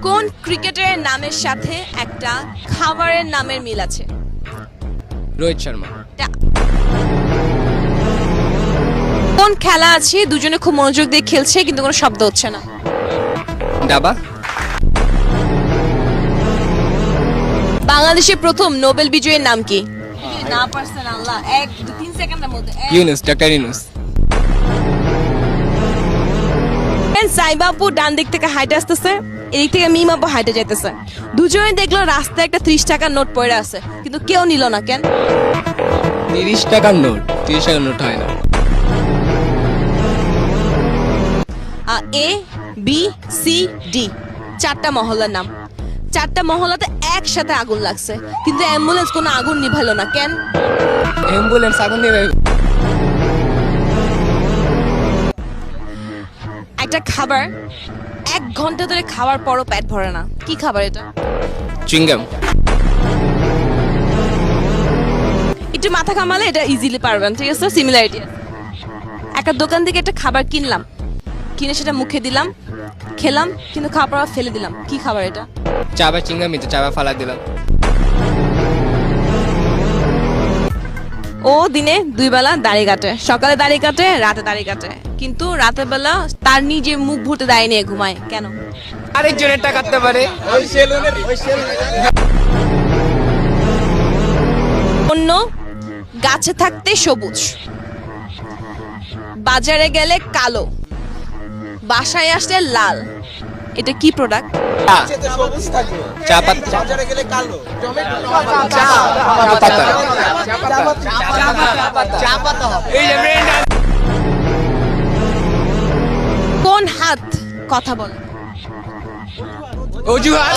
কোন ক্রিকেটারের নামের সাথে একটা খাবারের নামের মিল আছে? রোহিত শর্মা। কোন খেলা আছে দুজনে খুব মনোযোগ দিয়ে খেলছে কিন্তু কোনো শব্দ হচ্ছে না? দাবা। বাংলাদেশের প্রথম নোবেল বিজয়ীর নাম কি? না পারছেন আল্লাহ, 1-3 সেকেন্ডের মধ্যে। ইউনুস, ডক্টর ইউনুস। সাইবা আপু ডান দিক থেকে হাইটে আসতেছে, এদিক থেকে মিম আপু হাইটে যাইতেছে। দুজনে দেখলো রাস্তায় একটা 30 টাকার নোট পড়ে আছে, কিন্তু কেউ নিল না কেন? 30 টাকার নোট, 30 টাকার নোট হয় না। এ বি সি ডি চারটা মহল্লার নাম। চারটা মহল্লাতে একসাথে আগুন লাগছে, কিন্তু অ্যাম্বুলেন্স কোনো আগুন নিভাইলো না কেন? অ্যাম্বুলেন্স আগুন নেবে। একটা খাবার 1 ঘন্টা ধরে খাওয়ার পরও পেট ভরে না, কি খাবার এটা? চুইংগাম। একটু মাথা কামালে এটা ইজিলি পারবেন, ঠিক আছে? সিমিলারিটি আছে। একটা দোকান থেকে একটা খাবার কিনলাম, কিনে সেটা মুখে দিলাম, খেলাম, কিন্তু খাওয়ার পর ফেলে দিলাম, কি খাবার এটা? চাবা চিংগামি তো, চাবা ফালা দিলাম। ও দিনে 2 বেলা দাড়ি কাটে, সকালে দাড়ি কাটে, রাতে দাড়ি কাটে, কিন্তু রাতের বেলা তার নিজে মুখ ভুটে দাড়ি নিয়ে ঘুমায় কেন? আরেকজনের টাকা কাটতে পারে। অন্য গাছে থাকতে সবুজ, বাজারে গেলে কালো, বাসায় আসলে লাল, এটা কি প্রোডাক্ট? চা পাতা। কোন হাত কথা বলে? অজুহাত।